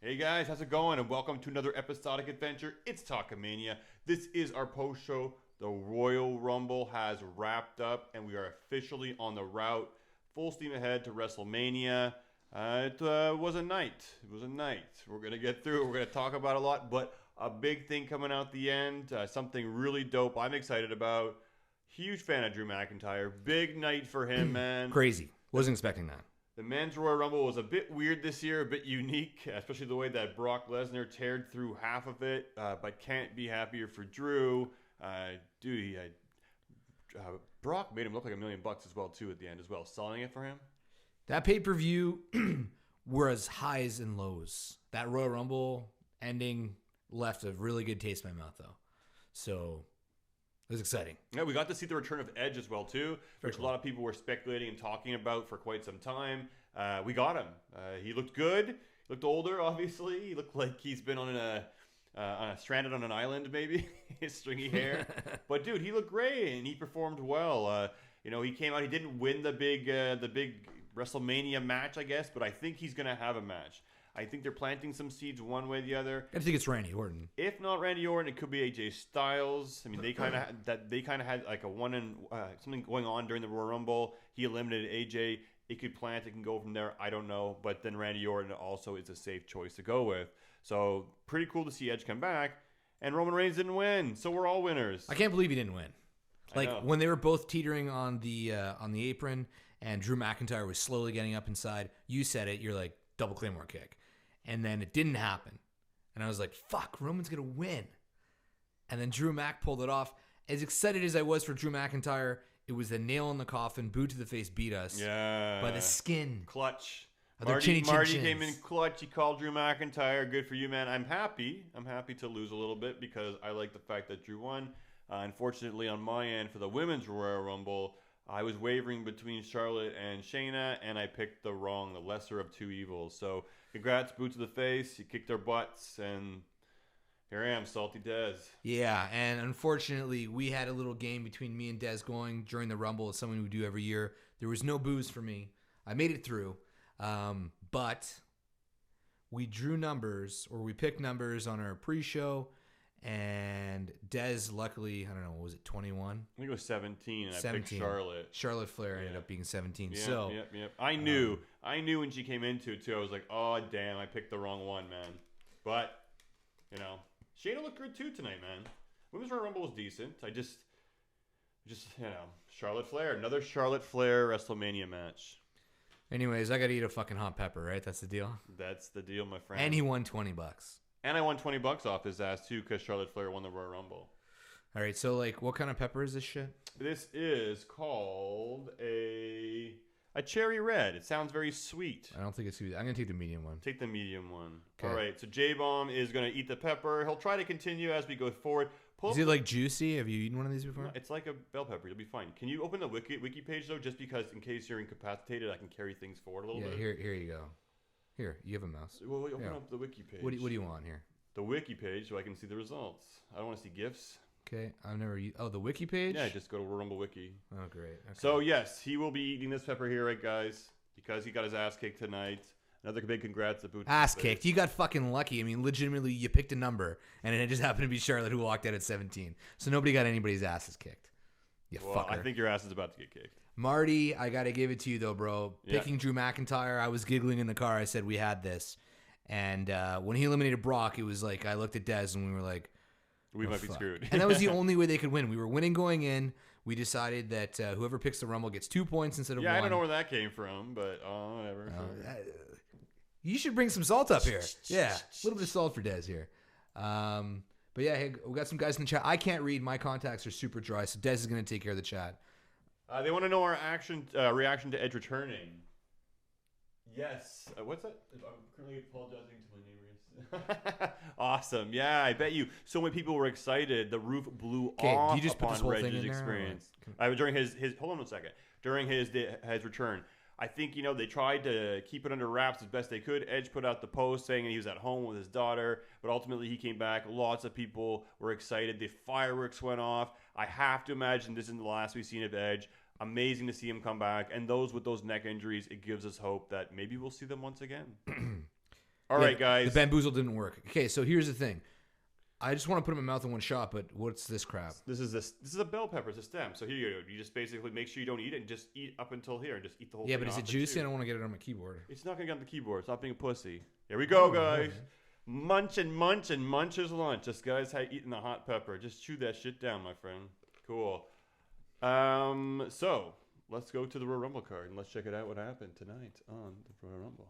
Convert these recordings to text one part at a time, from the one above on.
Hey guys, how's it going? And welcome to another episodic adventure. It's Talkamania. This is our post show. The Royal Rumble has wrapped up, and we are officially on the route, full steam ahead to WrestleMania. It was a night. It was a night. We're gonna get through. We're gonna talk about a lot, but a big thing coming out the end. Something really dope. I'm excited about. Huge fan of Drew McIntyre. Big night for him, man. Crazy. Wasn't expecting that. The men's Royal Rumble was a bit weird this year, a bit unique, especially the way that Brock Lesnar teared through half of it. But can't be happier for Drew. Brock made him look like $1 million as well too at the end as well, selling it for him. That pay-per-view were as highs and lows. That Royal Rumble ending left a really good taste in my mouth, though. So it was exciting. Yeah, we got to see the return of Edge as well too, Very which cool. a lot of people were speculating and talking about for quite some time. We got him. He looked good. He looked older, obviously. He looked like he's been on a stranded on an island, maybe. His stringy hair. But dude, he looked great and he performed well. He came out. He didn't win the big WrestleMania match, I guess, but I think he's gonna have a match. I think they're planting some seeds one way or the other. I think it's Randy Orton. If not Randy Orton, it could be AJ Styles. I mean, they kind of had like a something going on during the Royal Rumble. He eliminated AJ. It could plant. It can go from there. I don't know. But then Randy Orton also is a safe choice to go with. So pretty cool to see Edge come back. And Roman Reigns didn't win, so we're all winners. I can't believe he didn't win. I Like know. when they were both teetering on the apron, and Drew McIntyre was slowly getting up inside. You said it. You're like double Claymore kick, and then it didn't happen. And I was like, "Fuck, Roman's gonna win." And then Drew Mac pulled it off. As excited as I was for Drew McIntyre, it was the nail in the coffin. Boot to the face beat us Yeah. by the skin. Clutch. Of their chinny chin Marty chins. came in clutch. He called Drew McIntyre. Good for you, man. I'm happy. I'm happy to lose a little bit because I like the fact that Drew won. Unfortunately, on my end, for the women's Royal Rumble, I was wavering between Charlotte and Shayna, and I picked the lesser of two evils. So, congrats, boot to the face. You kicked their butts, and here I am, Salty Dez. Yeah, and unfortunately, we had a little game between me and Dez going during the Rumble. It's something we do every year. There was no booze for me. I made it through, but we drew numbers, or we picked numbers on our pre-show, and Dez, luckily, I don't know, what was it, 21? I think it was 17, and I 17. picked Charlotte. Charlotte Flair ended Yeah. up being 17. Yep, So, yep. I knew when she came into it too. I was like, oh damn, I picked the wrong one, man. But Shayna looked good too tonight, man. Women's Royal Rumble was decent. I just Charlotte Flair, another Charlotte Flair WrestleMania match. anyways, I got to eat a fucking hot pepper, right? That's the deal. That's the deal, my friend. And he won $20. And I won $20 off his ass too because Charlotte Flair won the Royal Rumble. All right, so like, what kind of pepper is this shit? This is called a cherry red. It sounds very sweet. I don't think it's. I'm gonna take the medium one. Take the medium one. Okay. All right. So J-Bomb is going to eat the pepper. He'll try to continue as we go forward. Pull Is up it like juicy? Have you eaten one of these before? No, it's like a bell pepper. You'll be fine. Can you open the wiki page though, just because in case you're incapacitated, I can carry things forward a little Yeah, bit. here you go. Here, you have a mouse. Well, open Yeah. up the wiki page. What do you want here? The wiki page so I can see the results. I don't want to see gifs. Okay, I've never used. Oh, the wiki page. Yeah, just go to Rumble Wiki. Oh, great. Okay. So yes, he will be eating this pepper here, right, guys? Because he got his ass kicked tonight. Another big congrats to Boots. ass kicked. You got fucking lucky. I mean, legitimately, you picked a number, and it just happened to be Charlotte who walked out at 17. So nobody got anybody's asses kicked. You Well, fucker. I think your ass is about to get kicked. Marty, I gotta give it to you though, bro. Yeah. Picking Drew McIntyre, I was giggling in the car. I said we had this, and when he eliminated Brock, it was like I looked at Dez and we were like, We "Oh, might be fuck." screwed. And that was the only way they could win. We were winning going in. We decided that whoever picks the Rumble gets 2 points instead of Yeah, one. I don't know where that came from, but whatever. You should bring some salt up here. Yeah, a little bit of salt for Dez here. But yeah, hey, we got some guys in the chat. I can't read. My contacts are super dry, so Dez is going to take care of the chat. They want to know our reaction to Edge returning. Yes. What's that? I'm currently apologizing to my neighbors. Awesome. Yeah, I bet you. So many people were excited. The roof blew Okay, off do you just put upon this whole thing Reggie's in there, or experience. like- During his hold on a second. During his return, I think they tried to keep it under wraps as best they could. Edge put out the post saying he was at home with his daughter, but ultimately he came back. Lots of people were excited. The fireworks went off. I have to imagine this isn't the last we've seen of Edge. Amazing to see him come back. And those with those neck injuries, it gives us hope that maybe we'll see them once again. All right, guys. The bamboozle didn't work. Okay, so here's the thing. I just want to put it in my mouth in one shot, but what's this crap? This is a bell pepper. It's a stem. So here you go. You just basically make sure you don't eat it and just eat up until here and just eat the whole thing. Yeah, but is off it the juicy? tube. I don't want to get it on my keyboard. It's not going to get on the keyboard. Stop being a pussy. Here we go, guys. Munch and munch and munch is lunch. This guy's eating the hot pepper. Just chew that shit down, my friend. Cool. So let's go to the Royal Rumble card and let's check it out what happened tonight on the Royal Rumble.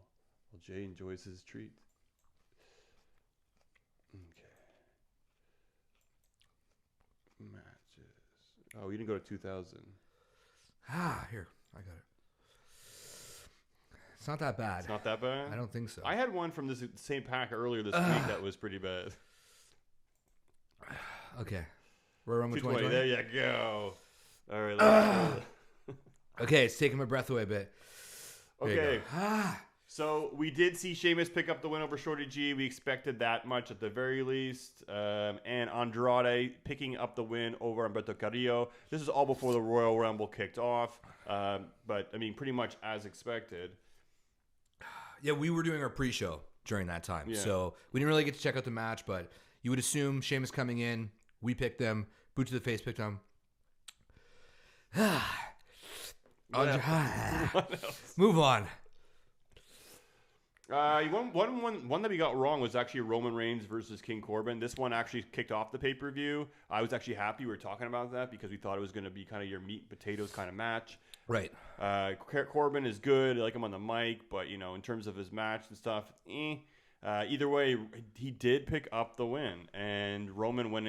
While Jay enjoys his treat. Okay. Matches. Oh, you didn't go to 2000. Here. I got it. It's not that bad. It's not that bad? I don't think so. I had one from this same pack earlier this week that was pretty bad. Okay. Royal Rumble 220. 2020. There you go. All right. Let's go. Okay, it's taking my breath away a bit. There you Okay. go. So we did see Sheamus pick up the win over Shorty G. We expected that much at the very least. And Andrade picking up the win over Humberto Carrillo. This is all before the Royal Rumble kicked off. But, I mean, pretty much as expected. Yeah, we were doing our pre-show during that time. Yeah. So we didn't really get to check out the match, but you would assume Sheamus coming in, we picked them, boot to the face picked them. What else? Move on. One that we got wrong was actually Roman Reigns versus King Corbin. This one actually kicked off the pay-per-view. I was actually happy we were talking about that because we thought it was going to be kind of your meat and potatoes kind of match. Right. Corbin is good. I like him on the mic, but, you know, in terms of his match and stuff, either way, he did pick up the win, and Roman went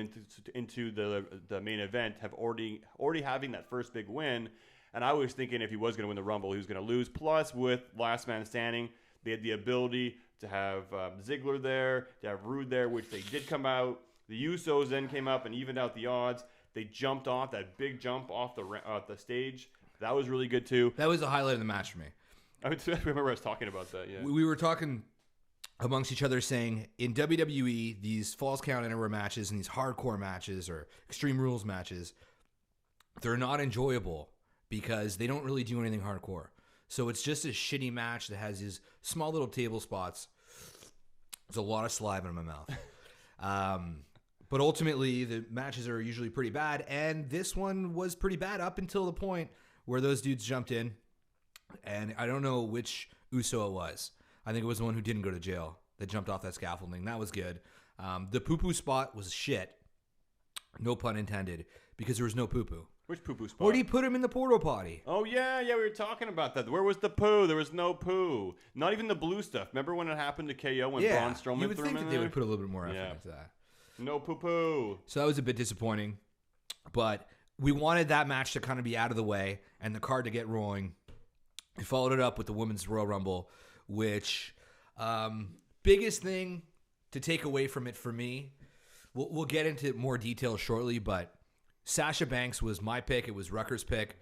into the main event already having that first big win. And I was thinking if he was going to win the Rumble, he was going to lose. Plus, with Last Man Standing, they had the ability to have Ziggler there, to have Rude there, which they did come out. The Usos then came up and evened out the odds. They jumped off that big jump off the stage. That was really good too. That was the highlight of the match for me. I remember I was talking about that. Yeah, we were talking amongst each other saying in WWE, these Falls Count Anywhere matches and these hardcore matches or Extreme Rules matches, they're not enjoyable because they don't really do anything hardcore. So it's just a shitty match that has these small little table spots. There's a lot of saliva in my mouth. But ultimately, the matches are usually pretty bad. And this one was pretty bad up until the point where those dudes jumped in. And I don't know which Uso it was. I think it was the one who didn't go to jail that jumped off that scaffolding. That was good. The poo-poo spot was shit. No pun intended. Because there was no poo-poo. Which poo-poo spot? Where do you put him in the porta potty? Oh, yeah, we were talking about that. Where was the poo? There was no poo. Not even the blue stuff. Remember when it happened to KO when Braun Strowman you would threw think him in that they there? would put a little bit more effort Yeah. into that. No poo-poo. So that was a bit disappointing. But we wanted that match to kind of be out of the way and the card to get rolling. We followed it up with the Women's Royal Rumble, which biggest thing to take away from it for me, we'll get into more detail shortly, but Sasha Banks was my pick. It was Rucker's pick.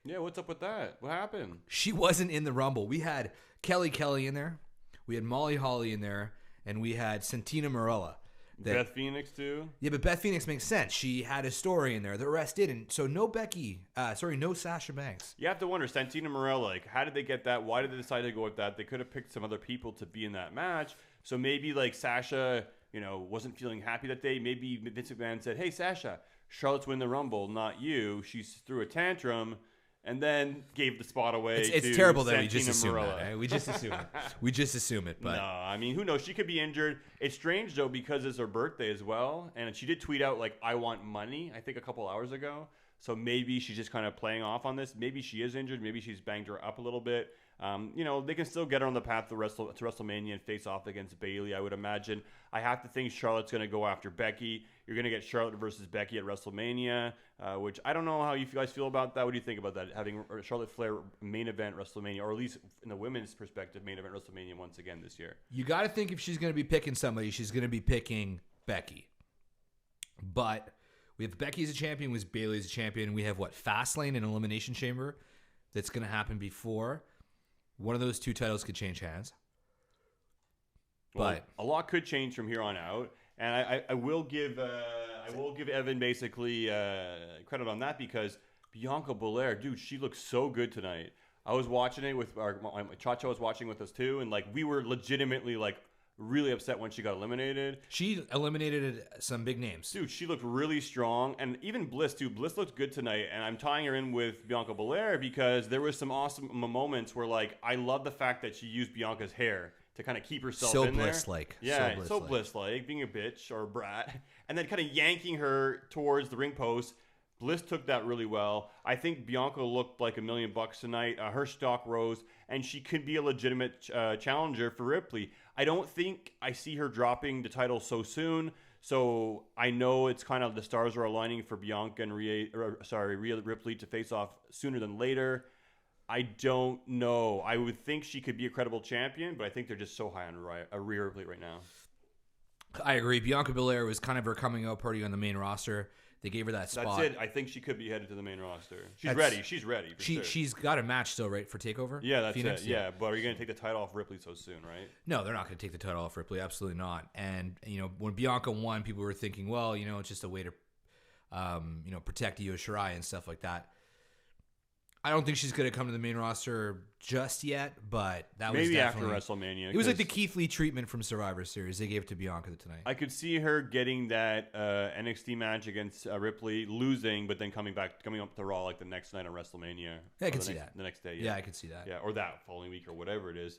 Yeah, what's up with that? What happened? She wasn't in the Rumble. We had Kelly in there. We had Molly Holly in there. And we had Santina Marella. Beth Phoenix, too? Yeah, but Beth Phoenix makes sense. She had a story in there. The rest didn't. So no no Sasha Banks. You have to wonder, Santina Morella, like, how did they get that? Why did they decide to go with that? They could have picked some other people to be in that match. So maybe, like, Sasha, wasn't feeling happy that day. Maybe Vince McMahon said, hey, Sasha, Charlotte's win the Rumble, not you. She threw a tantrum and then gave the spot away. It's terrible that we just Santina assume Marella. that. We just assume it. We just assume it. But No, I mean, who knows? She could be injured. It's strange, though, because it's her birthday as well. And she did tweet out, like, I want money, I think a couple hours ago. So maybe she's just kind of playing off on this. Maybe she is injured. Maybe she's banged her up a little bit. They can still get her on the path to WrestleMania and face off against Bayley, I would imagine. I have to think Charlotte's going to go after Becky. You're going to get Charlotte versus Becky at WrestleMania, which I don't know how you guys feel about that. What do you think about that, having Charlotte Flair main event WrestleMania, or at least in the women's perspective, main event WrestleMania once again this year? you got to think if she's going to be picking somebody, she's going to be picking Becky. But we have Becky as a champion, with Bayley as a champion. We have, Fastlane and Elimination Chamber that's going to happen before. One of those two titles could change hands. Well, But a lot could change from here on out, and I will give Evan basically credit on that, because Bianca Belair, dude, she looks so good tonight. I was watching it with Chacha was watching with us too, and we were legitimately really upset when she got eliminated. She eliminated some big names. Dude, she looked really strong, and even Bliss too. Bliss looked good tonight, and I'm tying her in with Bianca Belair because there was some awesome moments where, like, I love the fact that she used Bianca's hair to kind of keep herself So in there. Bliss-like. Yeah, so Bliss-like, being a bitch or a brat, and then kind of yanking her towards the ring post. Bliss took that really well. I think Bianca looked like $1 million tonight. Her stock rose, and she could be a legitimate challenger for Ripley. I don't think I see her dropping the title so soon. So I know it's kind of the stars are aligning for Bianca and Rhea Ripley to face off sooner than later. I don't know. I would think she could be a credible champion, but I think they're just so high on Rhea Ripley right now. I agree. Bianca Belair was kind of her coming out party on the main roster. They gave her that spot. That's it. I think she could be headed to the main roster. She's ready. She's ready. She's got a match still, right, for TakeOver? Yeah, that's Phoenix? it. Yeah, but are you going to take the title off Ripley so soon, right? No, they're not going to take the title off Ripley. Absolutely not. And, when Bianca won, people were thinking, well, it's just a way to, protect Io Shirai and stuff like that. I don't think she's going to come to the main roster just yet, but that was maybe after definitely... WrestleMania. It was like the Keith Lee treatment from Survivor Series. They gave it to Bianca tonight. I could see her getting that NXT match against Ripley, losing, but then coming up to Raw like the next night on WrestleMania. Yeah, I could see that. The next day, yeah. I could see that. Yeah, or that following week or whatever it is.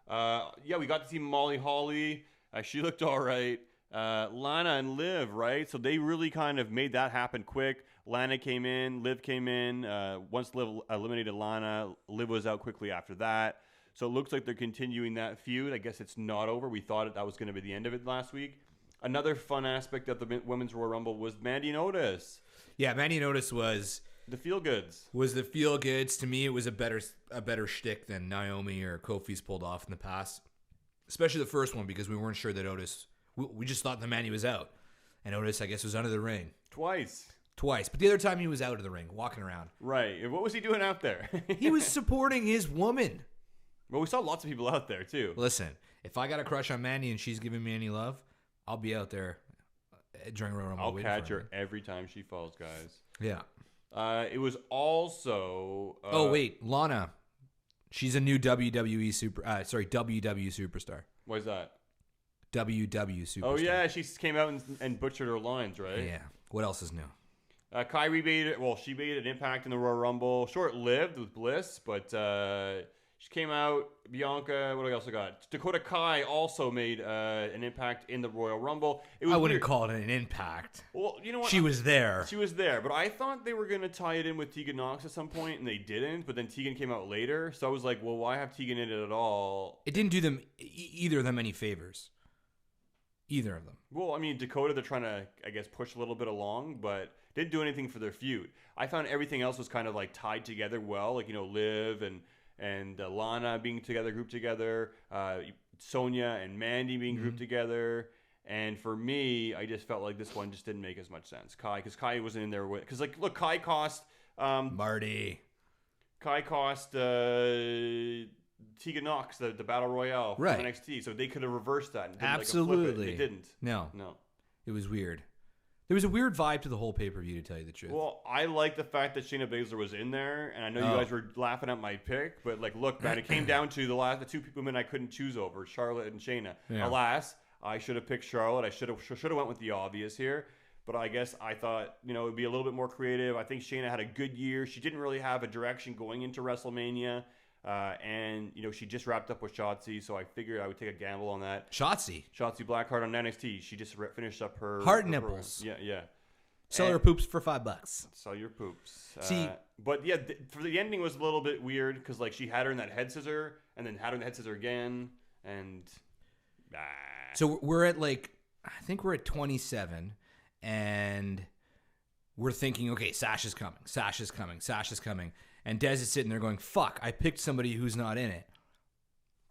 We got to see Molly Holly. She looked all right. Lana and Liv, right? So they really kind of made that happen quick. Lana came in, Liv came in. Once Liv eliminated Lana, Liv was out quickly after that. So it looks like they're continuing that feud. I guess it's not over. We thought that was going to be the end of it last week. Another fun aspect of the Women's Royal Rumble was Mandy and Otis. Yeah, Mandy and Otis was... The feel-goods. Was the feel-goods. To me, it was a better shtick than Naomi or Kofi's pulled off in the past. Especially the first one, because we weren't sure that Otis... We just thought the Mandy was out. And Otis, I guess, was under the ring. Twice. But the other time he was out of the ring, walking around. Right. What was he doing out there? He was supporting his woman. Well, we saw lots of people out there, too. Listen, if I got a crush on Mandy and she's giving me any love, I'll be out there during Royal Rumble. I'll catch her every time she falls, guys. Yeah. It was also... Lana. She's a new WW superstar. Why is that? WW superstar. Oh, yeah. She came out and butchered her lines, right? Yeah. What else is new? Kyrie she made an impact in the Royal Rumble. Short-lived with Bliss, but she came out. Bianca, what do we also got? Dakota Kai also made an impact in the Royal Rumble. I wouldn't call it an impact. Well, you know what? She was there. She was there, but I thought they were going to tie it in with Tegan Nox at some point, and they didn't. But then Tegan came out later, so I was like, well, why have Tegan in it at all? It didn't do them either of them any favors. Either of them. Well, I mean, Dakota, they're trying to, I guess, push a little bit along, but didn't do anything for their feud. I found everything else was kind of like tied together well, like, Liv and Lana being together, grouped together, Sonya and Mandy being grouped together. And for me, I just felt like this one just didn't make as much sense. Because Kai wasn't in there with, because look, Kai cost Marty. Kai cost Tegan Nox the Battle Royale from NXT, so they could have reversed that. And absolutely. They didn't. No. It was weird. There was a weird vibe to the whole pay-per-view, to tell you the truth. Well, I like the fact that Shayna Baszler was in there, and I know you guys were laughing at my pick, but look, man, it came down to the two women I couldn't choose over, Charlotte and Shayna. Yeah. Alas, I should have picked Charlotte. I should have went with the obvious here, but I guess I thought it would be a little bit more creative. I think Shayna had a good year. She didn't really have a direction going into WrestleMania. And she just wrapped up with Shotzi, so I figured I would take a gamble on that. Shotzi Blackheart on NXT. She just finished up her heart nipples. Yeah. Sell her poops for $5. Sell your poops. See, but yeah, for the ending was a little bit weird because she had her in that head scissor, and then had her in the head scissor again, and. So we're at I think we're at 27, and we're thinking, okay, Sasha's coming. And Dez is sitting there going, fuck, I picked somebody who's not in it.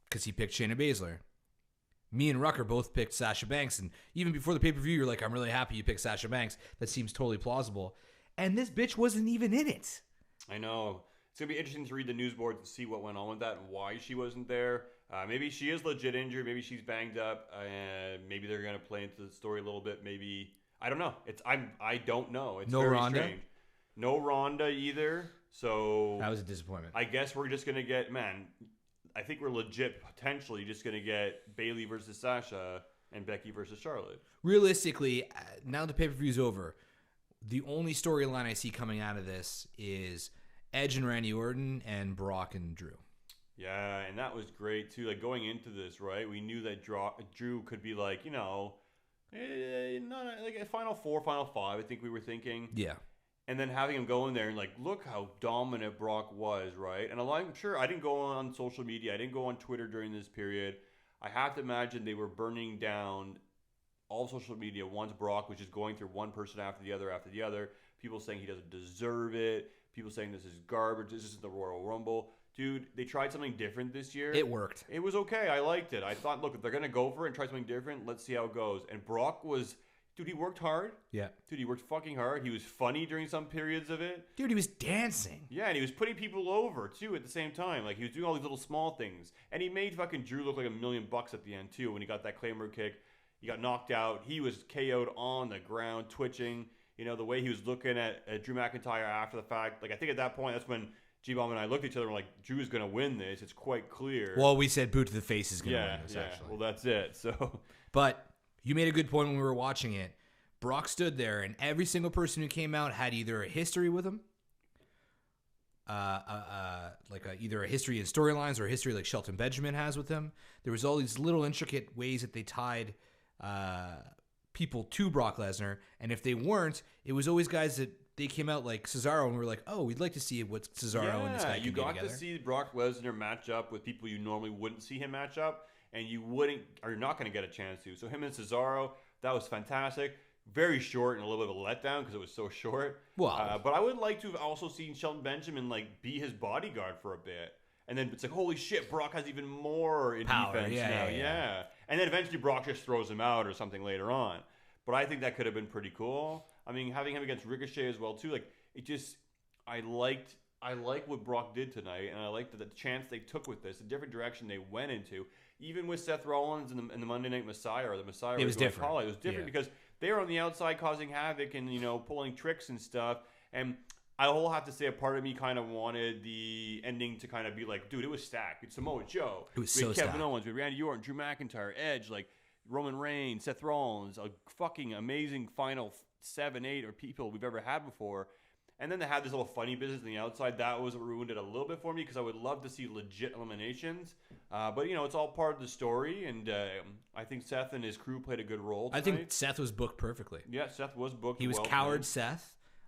Because he picked Shayna Baszler. Me and Rucker both picked Sasha Banks. And even before the pay-per-view, you're like, I'm really happy you picked Sasha Banks. That seems totally plausible. And this bitch wasn't even in it. I know. It's going to be interesting to read the news boards and see what went on with that and why she wasn't there. Maybe she is legit injured. Maybe she's banged up. Maybe they're going to play into the story a little bit. Maybe. I don't know. I don't know. It's very strange. No Ronda either. So that was a disappointment. I guess we're just gonna get I think we're legit potentially just going to get Bayley versus Sasha and Becky versus Charlotte. Realistically, now the pay-per-view's over, the only storyline I see coming out of this is Edge and Randy Orton and Brock and Drew. Yeah, and that was great too. Like going into this, right? We knew that Drew could be like, not like a Final 4, Final 5. I think we were thinking. Yeah. And then having him go in there and like, look how dominant Brock was, right? And I'm sure I didn't go on social media. I didn't go on Twitter during this period. I have to imagine they were burning down all social media once Brock was just going through one person after the other. People saying he doesn't deserve it. People saying this is garbage. This isn't the Royal Rumble. Dude, they tried something different this year. It worked. It was okay. I liked it. I thought, look, if they're going to go for it and try something different, let's see how it goes. And Brock was, dude, he worked hard. Yeah. Dude, he worked fucking hard. He was funny during some periods of it. Dude, he was dancing. Yeah, and he was putting people over, too, at the same time. Like, he was doing all these little small things. And he made fucking Drew look like $1 million at the end, too, when he got that Claymore kick. He got knocked out. He was KO'd on the ground, twitching. You know, the way he was looking at Drew McIntyre after the fact. Like, I think at that point, that's when G-Bomb and I looked at each other and were like, Drew's going to win this. It's quite clear. Well, we said boot to the face is going to win this, actually. Well, that's it. So, but you made a good point when we were watching it. Brock stood there, and every single person who came out had either a history with him, either a history in storylines or a history like Shelton Benjamin has with him. There was all these little intricate ways that they tied people to Brock Lesnar, and if they weren't, it was always guys that they came out like Cesaro, and we were like, oh, we'd like to see what Cesaro and this guy can you do got together. to see Brock Lesnar match up with people you normally wouldn't see him match up, and you're not going to get a chance to. So him and Cesaro, that was fantastic. Very short and a little bit of a letdown because it was so short. Well, but I would like to have also seen Shelton Benjamin like be his bodyguard for a bit. And then it's like, holy shit, Brock has even more in power. defense now. Yeah. And then eventually Brock just throws him out or something later on. But I think that could have been pretty cool. I mean, having him against Ricochet as well, too. Like, it just, I like what Brock did tonight. And I liked the chance they took with this, the different direction they went into. Even with Seth Rollins and the Monday Night Messiah, or the Messiah. It was different. It was different because they were on the outside causing havoc and, pulling tricks and stuff. And I will have to say a part of me kind of wanted the ending to kind of be like, dude, it was stacked. It's Samoa Joe. It was so Kevin stacked. Owens, we had Randy Orton, Drew McIntyre, Edge, like Roman Reigns, Seth Rollins, a fucking amazing final 7, 8 or people we've ever had before. And then they had this little funny business on the outside. That was what ruined it a little bit for me because I would love to see legit eliminations. But, it's all part of the story. And I think Seth and his crew played a good role tonight. I think Seth was booked perfectly. Yeah, Seth was booked. He was well coward tonight.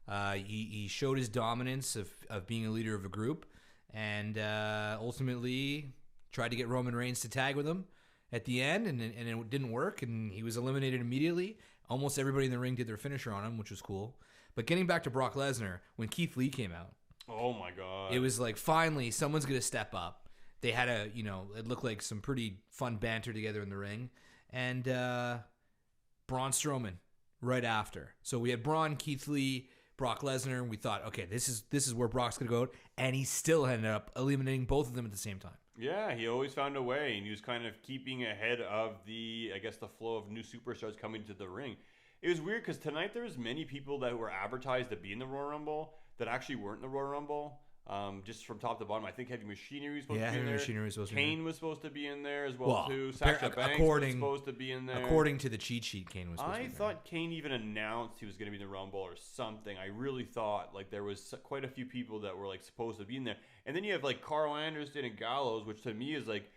Seth. He showed his dominance of being a leader of a group, and ultimately tried to get Roman Reigns to tag with him at the end, and it didn't work, and he was eliminated immediately. Almost everybody in the ring did their finisher on him, which was cool. But getting back to Brock Lesnar, when Keith Lee came out, oh my god, it was like finally someone's gonna step up. They had it looked like some pretty fun banter together in the ring, and Braun Strowman right after. So we had Braun, Keith Lee, Brock Lesnar, and we thought, okay, this is where Brock's gonna go, and he still ended up eliminating both of them at the same time. Yeah, he always found a way, and he was kind of keeping ahead of the flow of new superstars coming to the ring. It was weird because tonight there was many people that were advertised to be in the Royal Rumble that actually weren't in the Royal Rumble. Just from top to bottom, I think Heavy Machinery was supposed to be in there. Machinery was supposed to be in Kane there. was supposed to be in there as well too. Sasha Banks was supposed to be in there. According to the cheat sheet, Kane was supposed to be in there. I thought Kane even announced he was going to be in the Rumble or something. I really thought like there was quite a few people that were like supposed to be in there. And then you have like Carl Anderson and Gallows, which to me is like,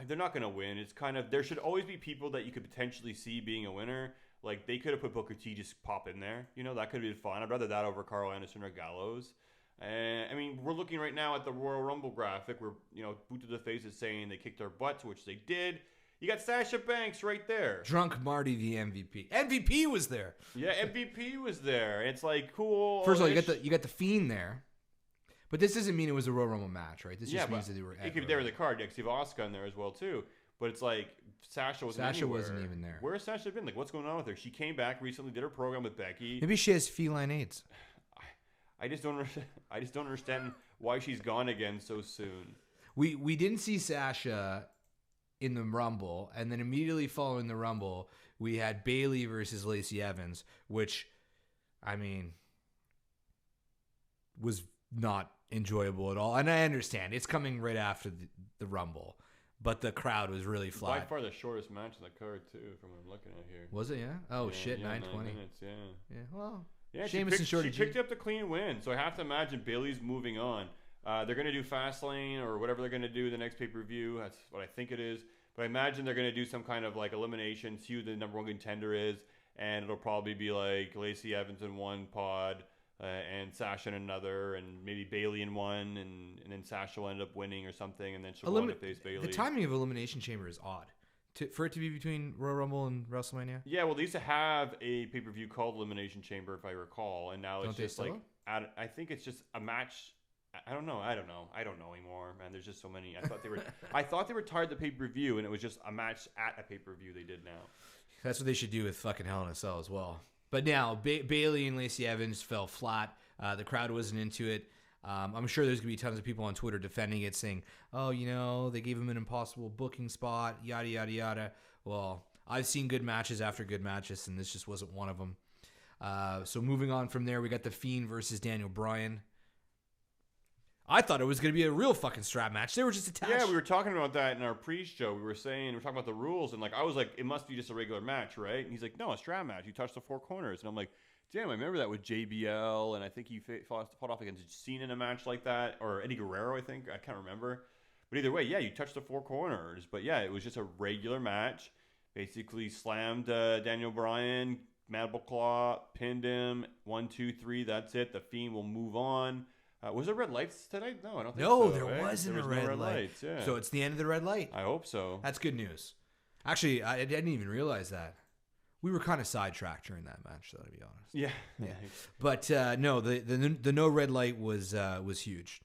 they're not going to win. It's kind of, there should always be people that you could potentially see being a winner. Like they could have put Booker T just pop in there. That could have been fun. I'd rather that over Carl Anderson or Gallows. I mean, we're looking right now at the Royal Rumble graphic where, boot to the face is saying they kicked their butts, which they did. You got Sasha Banks right there. Drunk Marty, the MVP. MVP was there. Yeah, MVP was there. It's like cool. First of all, you got the Fiend there, but this doesn't mean it was a Royal Rumble match, right? This just means that they were. It could be there with the card. You could see Asuka in there as well too. But it's like Sasha wasn't even there. Where's Sasha been? Like, what's going on with her? She came back recently, did her program with Becky. Maybe she has feline AIDS. I just don't understand why she's gone again so soon. We didn't see Sasha in the Rumble, and then immediately following the Rumble, we had Bayley versus Lacey Evans, which, I mean, was not enjoyable at all. And I understand it's coming right after the Rumble, but the crowd was really By flat. far the shortest match on the card too, from what I'm looking at here. Was it? Yeah. Oh Yeah, shit, 9:20. 9 minutes, yeah. Yeah. Well, Yeah, Sheamus and Shorty she G. picked up the clean win, so I have to imagine Bailey's moving on. They're going to do Fastlane or whatever they're going to do the next pay-per-view. That's what I think it is. But I imagine they're going to do some kind of like elimination, see who the number one contender is, and it'll probably be like Lacey Evans in one pod, and Sasha in another, and maybe Bailey in one, and then Sasha will end up winning or something, and then she'll go on to face Bailey. The timing of Elimination Chamber is odd. For it to be between Royal Rumble and WrestleMania? Yeah, well, they used to have a pay-per-view called Elimination Chamber, if I recall, and now it's Don't they just still? like I think it's just a match. I don't know anymore, man. There's just so many. I thought they were tied the pay-per-view, and it was just a match at a pay-per-view they did now. That's what they should do with fucking Hell in a Cell as well. But now, Bailey and Lacey Evans fell flat. The crowd wasn't into it. I'm sure there's going to be tons of people on Twitter defending it, saying, oh, they gave him an impossible booking spot, yada, yada, yada. Well, I've seen good matches after good matches, and this just wasn't one of them. So moving on from there, we got The Fiend versus Daniel Bryan. I thought it was going to be a real fucking strap match. They were just attached. Yeah, we were talking about that in our pre-show. We were talking about the rules, and I was like, it must be just a regular match, right? And he's like, no, a strap match. You touch the four corners. And I'm like, damn, I remember that with JBL, and I think he fought off against Cena in a match like that, or Eddie Guerrero, I think. I can't remember. But either way, yeah, you touch the four corners. But yeah, it was just a regular match. Basically slammed Daniel Bryan, Mandible Claw, pinned him, 1, 2, 3, that's it. The Fiend will move on. Was there red lights tonight? No, I don't think so. No, there wasn't a red light. Lights, yeah. So it's the end of the red light. I hope so. That's good news. Actually, I didn't even realize that. We were kind of sidetracked during that match, though, to be honest. Yeah. But no, the no red light was huge.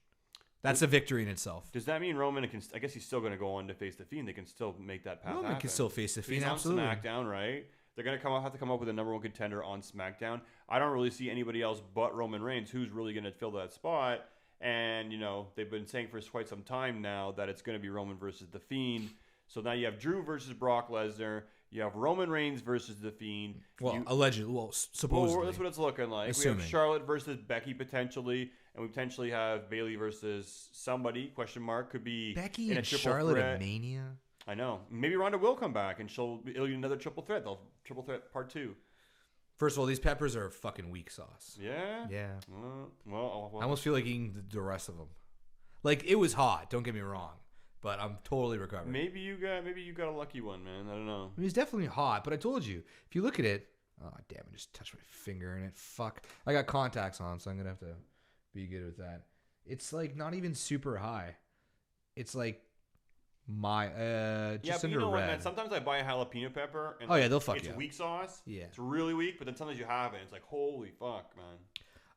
That's a victory in itself. Does that mean Roman can? I guess he's still going to go on to face the Fiend. They can still make that path. Roman can still face the Fiend. He's Absolutely. on SmackDown, right? They're going to have to come up with a number one contender on SmackDown. I don't really see anybody else but Roman Reigns who's really going to fill that spot. And, they've been saying for quite some time now that it's going to be Roman versus The Fiend. So now you have Drew versus Brock Lesnar. You have Roman Reigns versus The Fiend. Well, allegedly. Well, supposedly. Well, that's what it's looking like. Assuming. We have Charlotte versus Becky potentially. And we potentially have Bayley versus somebody, question mark. Could be Becky in and a triple Charlotte threat. at Mania? I know. Maybe Ronda will come back and it'll be another triple threat. They'll triple threat part 2. First of all, these peppers are fucking weak sauce. Yeah? Yeah. Well, I almost feel like eating the rest of them. Like, it was hot, don't get me wrong. But I'm totally recovered. maybe you got a lucky one, man. I don't know. I mean, it's definitely hot, but I told you, if you look at it, oh damn, I just touched my finger in it. Fuck. I got contacts on, so I'm gonna have to be good with that. It's like not even super high. It's like just but under you know red. what, man? Sometimes I buy a jalapeno pepper and They'll fuck it's you up. weak sauce. Yeah. It's really weak, but then sometimes you have it and it's like, holy fuck,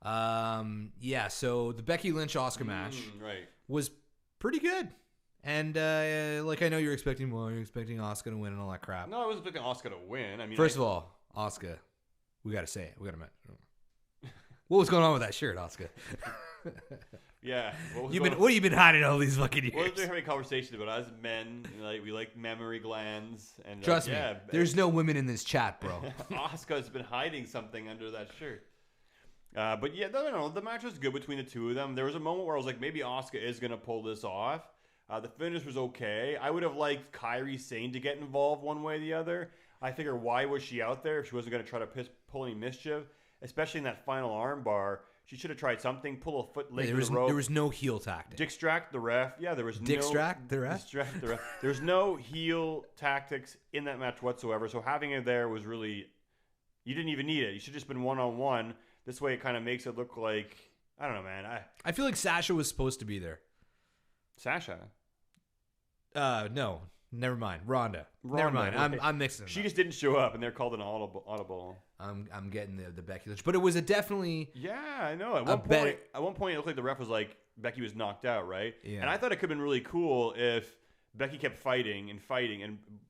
man. Yeah. So the Becky Lynch Oscar match Right. was pretty good, and I know you're expecting more. You're expecting Oscar to win and all that crap. No, I wasn't expecting Asuka to win. I mean, First of all, Oscar, we got to say it. We got to. What was going on with that shirt, Oscar? yeah. What have you been hiding all these fucking years? What was there having a conversation about? As men, we like memory glands, and Trust me, there's no women in this chat, bro. Asuka's been hiding something under that shirt. But yeah, no, the match was good between the two of them. There was a moment where I was like, maybe Asuka is gonna pull this off. The finish was okay. I would have liked Kairi Sane to get involved one way or the other. I figure, why was she out there if she wasn't gonna try to pull any mischief, especially in that final arm bar? She should have tried something, pull a foot leg in the rope. There was no heel tactic. Distract the ref. Yeah, there was Distract the ref? Distract the ref. There's no heel tactics in that match whatsoever. So having it there was really, you didn't even need it. You should have just been one-on-one. This way it kind of makes it look like, I don't know, man. I feel like Sasha was supposed to be there. Sasha? No. Never mind. Ronda. Never mind. Okay. I'm mixing them She up. just didn't show up, and they're called an audible. I'm getting the Becky Lynch, but it was a definitely. Yeah, I know. At one point, it looked like the ref was like Becky was knocked out, right? Yeah. And I thought it could have been really cool if Becky kept fighting, and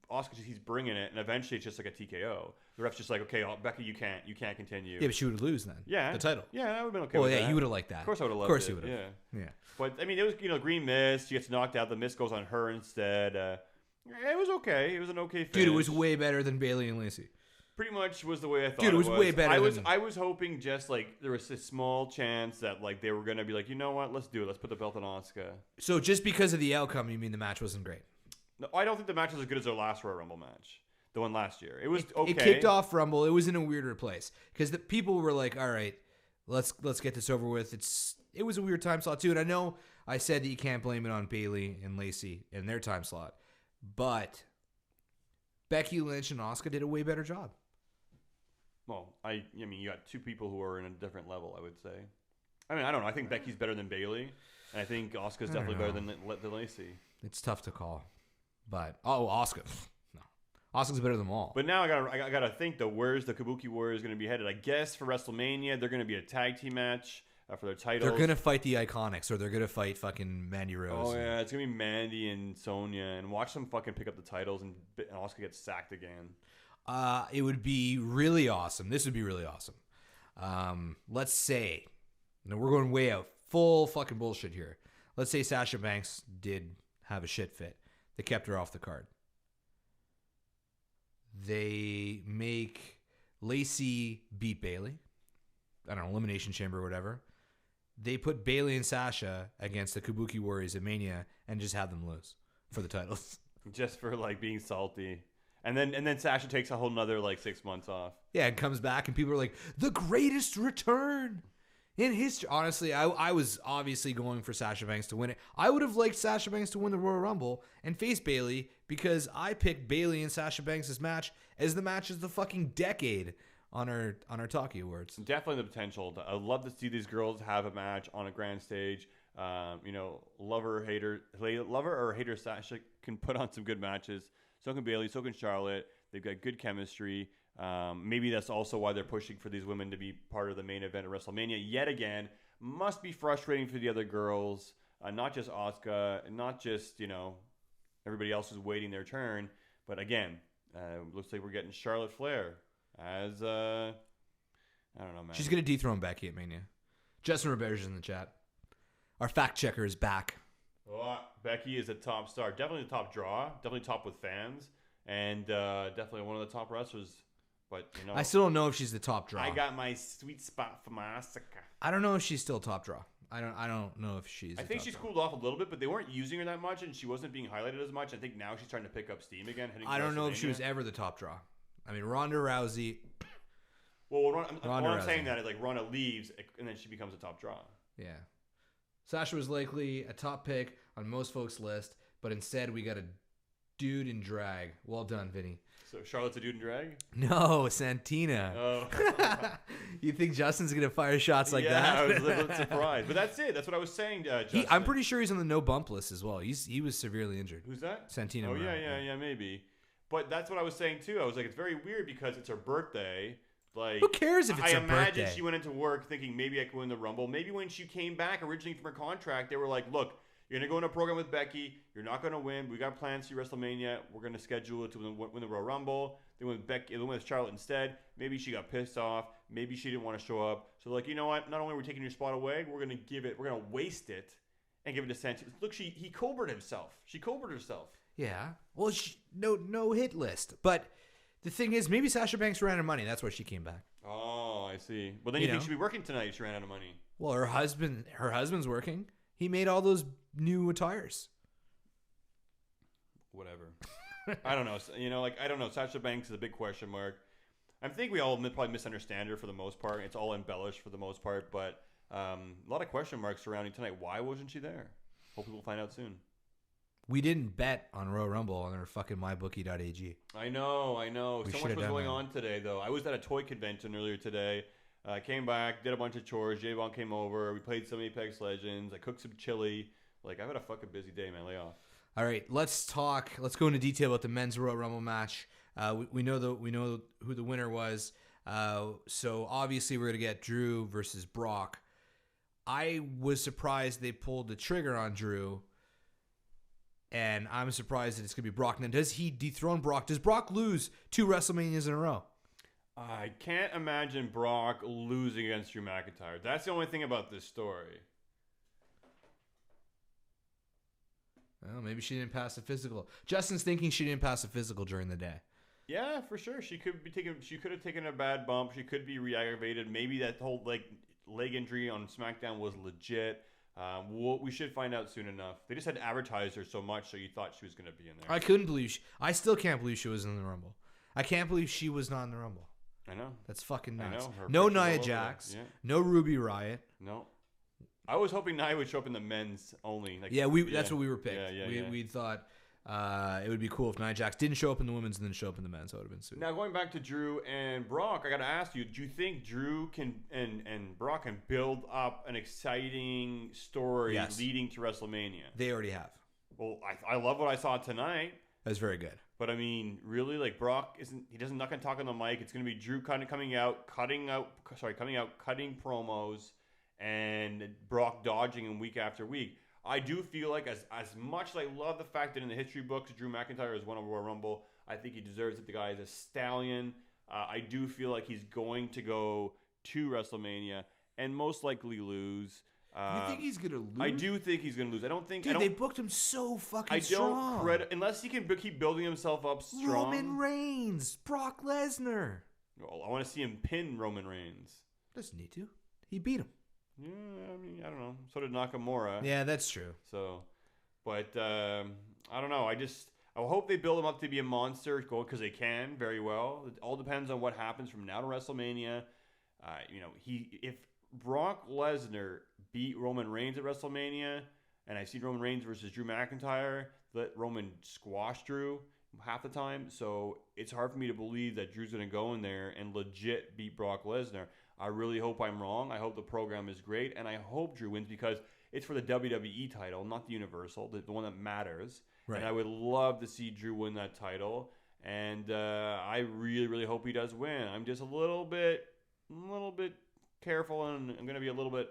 Asuka just keeps bringing it, and eventually it's just like a TKO. The ref's just like, okay, Becky, you can't continue. Yeah, but she would lose then. Yeah, the title. Yeah, that would have been okay. Well, with yeah, that. you would have liked that. Of course, I would have loved it. Of course, you would have. Yeah. But I mean, it was green mist. She gets knocked out. The mist goes on her instead. It was okay. It was an okay finish. Dude, it was way better than Bailey and Lacey. pretty much was the way I thought. Dude, it was way better I was hoping just like there was a small chance that like they were gonna be like, you know what, let's do it. Let's put the belt on Asuka. So just because of the outcome, you mean the match wasn't great? No, I don't think the match was as good as their last Royal Rumble match, the one last year. It was okay. It kicked off Rumble. It was in a weirder place because the people were like, "All right, let's get this over with." It was a weird time slot too, and I know I said that you can't blame it on Bayley and Lacey and their time slot, but Becky Lynch and Asuka did a way better job. Well, I mean, you got two people who are in a different level, I would say. I mean, I don't know. I think Becky's better than Bayley, and I think Asuka's definitely better than Lacey. It's tough to call, but Asuka, no, Asuka's better than them all. But now I gotta think though. Where's the Kabuki Warriors going to be headed? I guess for WrestleMania, they're going to be a tag team match for their titles. They're going to fight the Iconics, or they're going to fight fucking Mandy Rose. Oh yeah, it's going to be Mandy and Sonya, and watch them fucking pick up the titles, and Asuka gets sacked again. It would be really awesome. This would be really awesome. Let's say, no, we're going way out, full fucking bullshit here. Let's say Sasha Banks did have a shit fit. They kept her off the card. They make Lacey beat Bayley. I don't know, Elimination Chamber or whatever. They put Bayley and Sasha against the Kabuki Warriors at Mania and just have them lose for the titles. Just for like being salty. And then Sasha takes a whole nother like 6 months off. Yeah, and comes back and people are like, the greatest return in history. Honestly, I was obviously going for Sasha Banks to win it. I would have liked Sasha Banks to win the Royal Rumble and face Bayley because I picked Bayley and Sasha Banks' match as the match of the fucking decade on our Talkie Awards. Definitely the potential. I'd love to see these girls have a match on a grand stage. Lover or hater Sasha can put on some good matches. So can Bayley, so can Charlotte. They've got good chemistry. Maybe that's also why they're pushing for these women to be part of the main event at WrestleMania. Yet again, must be frustrating for the other girls, not just Asuka, and not just, everybody else who's waiting their turn. But again, looks like we're getting Charlotte Flair as, I don't know, man. She's going to dethrone Becky at Mania. Justin Roberge is in the chat. Our fact checker is back. Oh, Becky is a top star. Definitely the top draw. Definitely top with fans. And definitely one of the top wrestlers. But, I still don't know if she's the top draw. I got my sweet spot for my Asuka. I don't know if she's still top draw. I don't know if she's. I think she's cooled off a little bit, but they weren't using her that much, and she wasn't being highlighted as much. I think now she's starting to pick up steam again. I don't know if she was ever the top draw. I mean, Ronda Rousey. Well, I'm saying that is like Ronda leaves, and then she becomes a top draw. Yeah. Sasha was likely a top pick on most folks' list, but instead we got a dude in drag. Well done, Vinny. So Charlotte's a dude in drag? No, Santina. Oh. You think Justin's going to fire shots like that? Yeah, I was a little surprised. But that's it. That's what I was saying, Justin. I'm pretty sure he's on the no bump list as well. He was severely injured. Who's that? Santina. Oh, yeah, maybe. But that's what I was saying, too. I was like, it's very weird because it's her birthday. Like, who cares if it's her birthday? I imagine she went into work thinking maybe I could win the Rumble. Maybe when she came back originally from her contract, they were like, look, you're going to go in a program with Becky. You're not going to win. We got plans to WrestleMania. We're going to schedule it to win the Royal Rumble. They went with Becky. They went with Charlotte instead. Maybe she got pissed off. Maybe she didn't want to show up. So like, you know what? Not only are we taking your spot away, we're going to waste it and give it to Santina. Look, he Colbert himself. She Colbert herself. Yeah. Well, no hit list. But the thing is, maybe Sasha Banks ran out of money. That's why she came back. Oh, I see. Well, then you think she'd be working tonight if she ran out of money. Well, her husband's working. He made all those new attires. Whatever. I don't know. I don't know. Sasha Banks is a big question mark. I think we all probably misunderstand her for the most part. It's all embellished for the most part, but a lot of question marks surrounding tonight. Why wasn't she there? Hopefully we'll find out soon. We didn't bet on Royal Rumble on our fucking mybookie.ag. I know. So much was going on today, though. I was at a toy convention earlier today. I came back, did a bunch of chores. Javon came over. We played some Apex Legends. I cooked some chili. Like, I've had a fucking busy day, man. Lay off. All right, let's go into detail about the men's Royal Rumble match. We know who the winner was. So obviously we're gonna get Drew versus Brock. I was surprised they pulled the trigger on Drew, and I'm surprised that it's gonna be Brock. Now, does he dethrone Brock? Does Brock lose 2 WrestleManias in a row? I can't imagine Brock losing against Drew McIntyre. That's the only thing about this story. Well, maybe she didn't pass the physical. Justin's thinking she didn't pass the physical during the day. Yeah, for sure. She could be taking. She could have taken a bad bump. She could be re-aggravated. Maybe that whole leg injury on SmackDown was legit. We should find out soon enough. They just had advertised her so much, so you thought she was going to be in there. I couldn't believe. I still can't believe she was in the Rumble. I can't believe she was not in the Rumble. I know. That's fucking nuts. I know. No Nia Jax. Yeah. No Ruby Riott. No. I was hoping Nia would show up in the men's only. That's what we were picked. We thought it would be cool if Nia Jax didn't show up in the women's and then show up in the men's. That would have been sweet. Now going back to Drew and Brock, I got to ask you: do you think Drew can and Brock can build up an exciting story leading to WrestleMania? They already have. Well, I love what I saw tonight. That was very good. But I mean, really, like Brock not going to talk on the mic. It's going to be Drew coming out, cutting promos, and Brock dodging him week after week. I do feel like as much as I love the fact that in the history books Drew McIntyre has won a Royal Rumble, I think he deserves it. The guy is a stallion. I do feel like he's going to go to WrestleMania and most likely lose. You think he's gonna lose? I do think he's gonna lose. They booked him so fucking strong. Unless he can keep building himself up strong. Roman Reigns, Brock Lesnar. Well, I want to see him pin Roman Reigns. Doesn't need to. He beat him. Yeah, I mean, I don't know. So did Nakamura. Yeah, that's true. So, but I don't know. I hope they build him up to be a monster because they can very well. It all depends on what happens from now to WrestleMania. If Brock Lesnar beat Roman Reigns at WrestleMania, and I see Roman Reigns versus Drew McIntyre, let Roman squash Drew half the time. So it's hard for me to believe that Drew's going to go in there and legit beat Brock Lesnar. I really hope I'm wrong. I hope the program is great, and I hope Drew wins because it's for the WWE title, not the Universal, the one that matters. Right. And I would love to see Drew win that title, and I really, really hope he does win. I'm just a little bit careful, and I'm going to be a little bit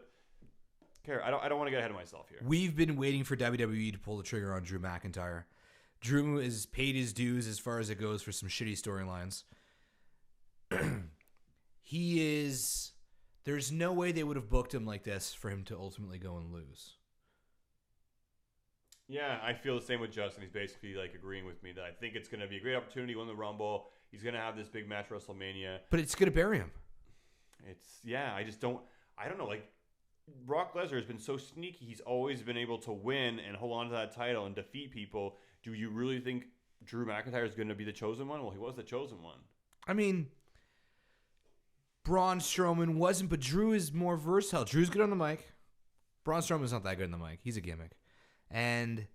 careful. I don't want to get ahead of myself here. We've been waiting for WWE to pull the trigger on Drew McIntyre. Drew has paid his dues as far as it goes for some shitty storylines. There's no way they would have booked him like this for him to ultimately go and lose. Yeah, I feel the same with Justin. He's basically like agreeing with me that I think it's going to be a great opportunity to win the Rumble. He's going to have this big match at WrestleMania. But it's going to bury him. I don't know, like Brock Lesnar has been so sneaky. He's always been able to win and hold on to that title and defeat people. Do you really think Drew McIntyre is going to be the chosen one? Well, he was the chosen one. I mean, Braun Strowman wasn't, but Drew is more versatile. Drew's good on the mic. Braun Strowman's not that good on the mic. He's a gimmick. And,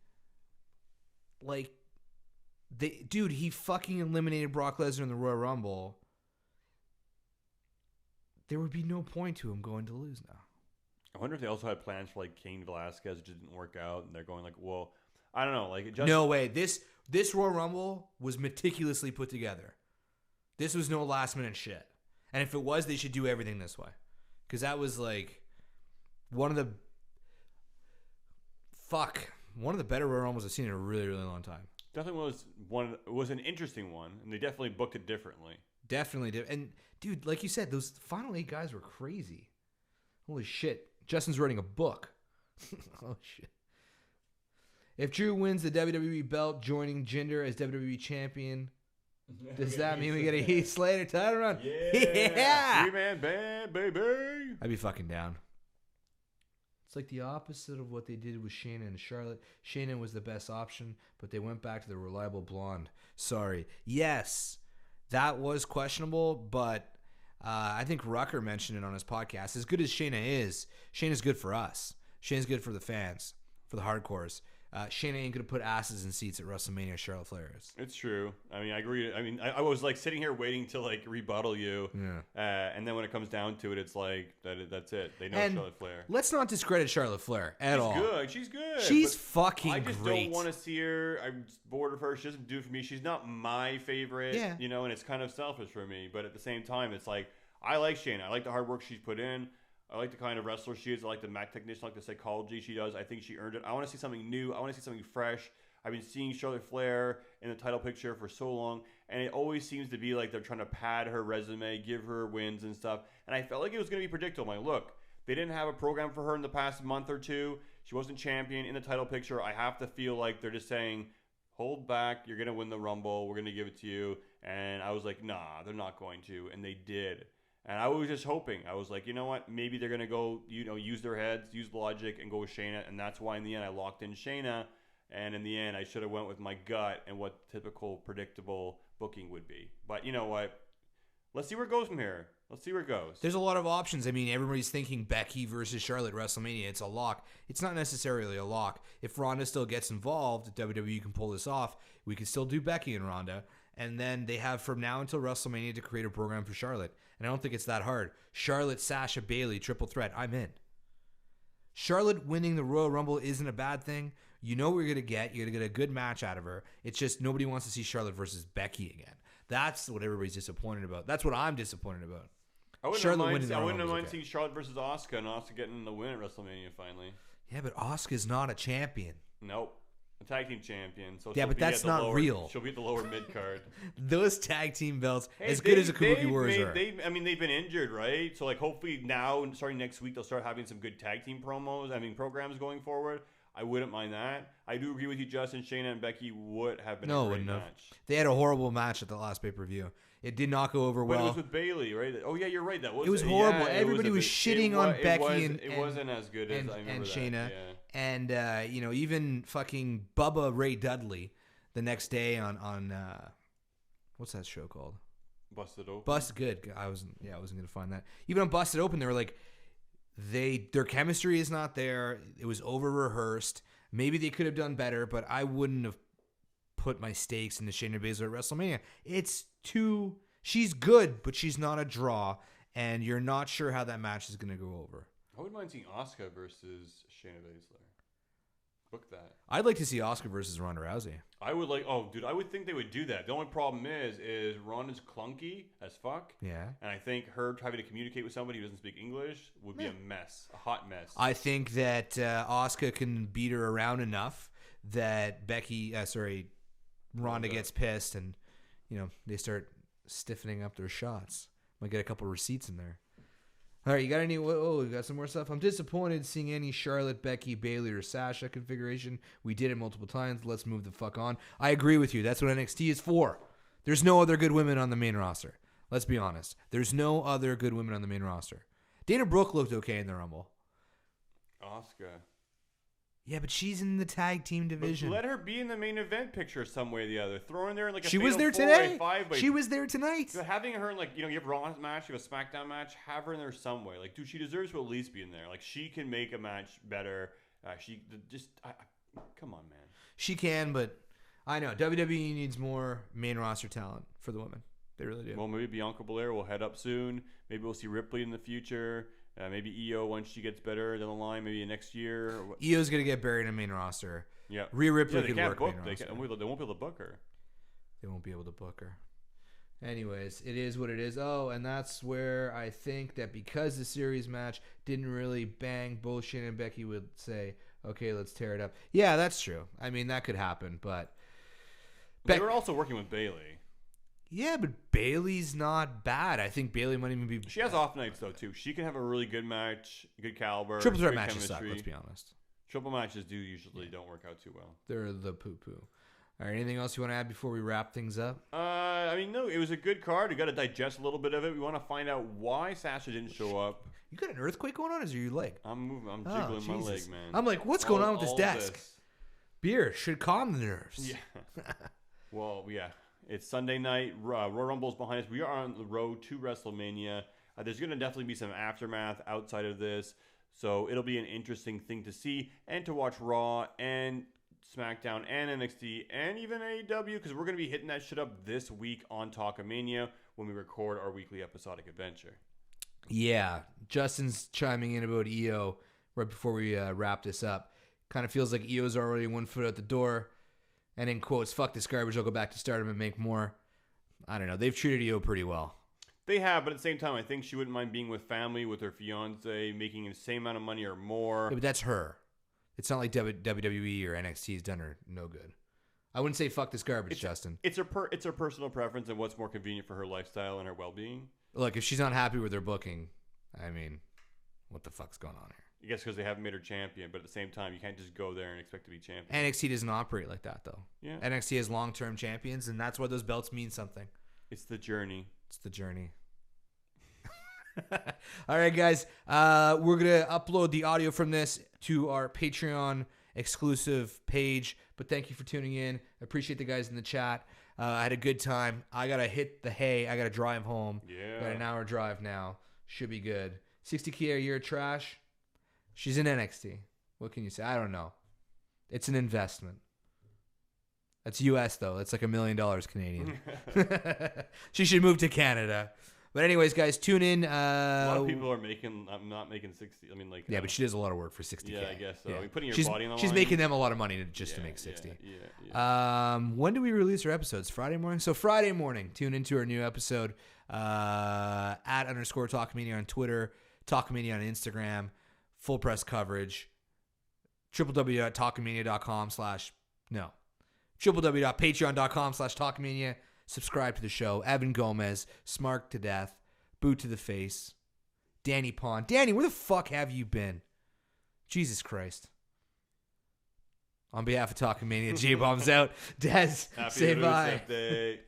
he fucking eliminated Brock Lesnar in the Royal Rumble. There would be no point to him going to lose now. I wonder if they also had plans for, Cain Velasquez. It just didn't work out, and they're going well, I don't know. No way. This Royal Rumble was meticulously put together. This was no last-minute shit. And if it was, they should do everything this way. Because that was, one of the better Royal Rumbles I've seen in a really, really long time. Definitely was an interesting one, and they definitely booked it differently. Definitely did. And, dude, like you said, those final 8 guys were crazy. Holy shit. Justin's writing a book. Oh, shit. If Drew wins the WWE belt, joining Jinder as WWE champion, does that mean we get a Heath Slater title run? Yeah! 3-man band, baby! I'd be fucking down. It's like the opposite of what they did with Shayna and Charlotte. Shayna was the best option, but they went back to the reliable blonde. Sorry. Yes, that was questionable, but I think Rucker mentioned it on his podcast. As good as Shayna is, Shayna's good for us. Shayna's good for the fans, for the hardcores. Shayna ain't going to put asses in seats at WrestleMania. Charlotte Flair is. It's true. I mean, I agree. I mean, I was sitting here waiting to rebuttal you. Yeah. And then when it comes down to it, it's that's it. They know Charlotte Flair. Let's not discredit Charlotte Flair at all. She's good. She's fucking great. I just don't want to see her. I'm bored of her. She doesn't do it for me. She's not my favorite. Yeah. And it's kind of selfish for me. But at the same time, it's I like Shayna. I like the hard work she's put in. I like the kind of wrestler she is. I like the Mac technician. I like the psychology she does. I think she earned it. I want to see something new. I want to see something fresh. I've been seeing Charlotte Flair in the title picture for so long, and it always seems to be like they're trying to pad her resume, give her wins and stuff. And I felt like it was going to be predictable. I'm like, look, they didn't have a program for her in the past month or two. She wasn't champion in the title picture. I have to feel like they're just saying, hold back. You're gonna win the Rumble. We're gonna give it to you. And I was like, nah, they're not going to, and they did. And I was just hoping. I was like, you know what? Maybe they're gonna go, use their heads, use logic, and go with Shayna. And that's why in the end I locked in Shayna. And in the end, I should have went with my gut and what typical predictable booking would be. But you know what? Let's see where it goes from here. Let's see where it goes. There's a lot of options. I mean, everybody's thinking Becky versus Charlotte WrestleMania. It's a lock. It's not necessarily a lock. If Ronda still gets involved, WWE can pull this off. We can still do Becky and Ronda. And then they have from now until WrestleMania to create a program for Charlotte. And I don't think it's that hard. Charlotte, Sasha, Bayley, triple threat. I'm in. Charlotte winning the Royal Rumble isn't a bad thing. You know what you're going to get. You're going to get a good match out of her. It's just nobody wants to see Charlotte versus Becky again. That's what everybody's disappointed about. That's what I'm disappointed about. I wouldn't mind seeing Charlotte versus Asuka and Asuka getting the win at WrestleMania finally. Yeah, but Asuka's not a champion. Nope. A tag team champion. So yeah, but that's not real. She'll be at the lower mid card. Those tag team belts, as good as the Kabuki Warriors are. They've been injured, right? So like hopefully now, starting next week, they'll start having some good tag team programs going forward. I wouldn't mind that. I do agree with you, Justin. Shayna and Becky would have been a great match. They had a horrible match at the last pay-per-view. It did not go over well. But it was with Bayley, right? Oh, yeah, you're right. It was horrible. Yeah, everybody was shitting on Becky it wasn't as good as I remember and that. Shayna. Yeah. And, even fucking Bubba Ray Dudley the next day on what's that show called? Busted Open. Busted Good. I wasn't going to find that. Even on Busted Open, they were like, their chemistry is not there. It was over-rehearsed. Maybe they could have done better, but I wouldn't have put my stakes into Shayna Baszler at WrestleMania. She's good, but she's not a draw, and you're not sure how that match is going to go over. I wouldn't mind seeing Asuka versus Shayna Baszler. Book that. I'd like to see Asuka versus Ronda Rousey. I would think they would do that. The only problem is Ronda's clunky as fuck. Yeah. And I think her having to communicate with somebody who doesn't speak English would be a mess, a hot mess. I think that Asuka can beat her around enough that Ronda gets pissed and, they start stiffening up their shots. Might get a couple receipts in there. All right, you got any? You got some more stuff? I'm disappointed seeing any Charlotte, Becky, Bayley, or Sasha configuration. We did it multiple times. Let's move the fuck on. I agree with you. That's what NXT is for. There's no other good women on the main roster. Let's be honest. There's no other good women on the main roster. Dana Brooke looked okay in the Rumble. Asuka. Yeah, but she's in the tag team division. But let her be in the main event picture some way or the other. Throw her in there in like a She was there today. She was there tonight. Having her in you have a Raw match, you have a SmackDown match, have her in there some way. Dude, she deserves to at least be in there. She can make a match better. Come on, man. She can, but I know WWE needs more main roster talent for the women. They really do. Well, maybe Bianca Belair will head up soon. Maybe we'll see Ripley in the future. Maybe EO once she gets better down the line, maybe next year. EO's going to get buried in the main roster. Yeah. Rhea Ripley can work book. main roster. They won't be able to book her. They won't be able to book her. Anyways, it is what it is. Oh, and that's where I think that because the series match didn't really bang, both Shayna and Becky would say, okay, let's tear it up. Yeah, that's true. I mean, that could happen, but... They were also working with Bayley. Yeah, but Bayley's not bad. I think Bayley might even be... She has off nights, though, too. She can have a really good match, good caliber. Triple threat matches suck, let's be honest. Triple matches usually don't work out too well. They're the poo-poo. All right, anything else you want to add before we wrap things up? No, it was a good card. We got to digest a little bit of it. We want to find out why Sasha didn't show up. You got an earthquake going on, or is it your leg? I'm moving. I'm jiggling my leg, man. I'm like, what's going on with this desk? Beer should calm the nerves. Yeah. Well, yeah. It's Sunday night. Royal Rumble's behind us. We are on the road to WrestleMania. There's going to definitely be some aftermath outside of this. So it'll be an interesting thing to see and to watch Raw and SmackDown and NXT and even AEW, because we're going to be hitting that shit up this week on Talkamania when we record our weekly episodic adventure. Yeah. Justin's chiming in about EO right before we wrap this up. Kind of feels like EO's already 1 foot out the door. And in quotes, fuck this garbage, I'll go back to Stardom and make more. I don't know. They've treated EO pretty well. They have, but at the same time, I think she wouldn't mind being with family, with her fiance, making the same amount of money or more. Yeah, but that's her. It's not like WWE or NXT has done her no good. I wouldn't say fuck this garbage, Justin. It's her personal preference and what's more convenient for her lifestyle and her well-being. Look, if she's not happy with her booking, I mean, what the fuck's going on here? I guess because they haven't made her champion, but at the same time, you can't just go there and expect to be champion. NXT doesn't operate like that, though. Yeah. NXT has long-term champions, and that's why those belts mean something. It's the journey. It's the journey. All right, guys. We're going to upload the audio from this to our Patreon exclusive page. But thank you for tuning in. I appreciate the guys in the chat. I had a good time. I got to hit the hay. I got to drive home. Yeah. Got an hour drive now. Should be good. 60K a year trash. She's in NXT. What can you say? I don't know. It's an investment. That's US, though. It's like $1 million Canadian. She should move to Canada. But anyways, guys, tune in. A lot of people are making. I'm not making 60. I mean, like. Yeah, but she does a lot of work for 60K. Yeah, I guess so. Yeah. I mean, putting your she's, body on the she's line. making them a lot of money just to make 60. Yeah. When do we release our episodes? Friday morning? So Friday morning, tune into our new episode at @_Talkmania on Twitter, Talkmania on Instagram, full press coverage, www.patreon.com/Talkmania. Subscribe to the show. Evan Gomez, Smart to Death, Boot to the Face, Danny Pond. Danny, where the fuck have you been? Jesus Christ. On behalf of Talkmania, J-Bomb's out. Des, Happy say Rusev bye. Day.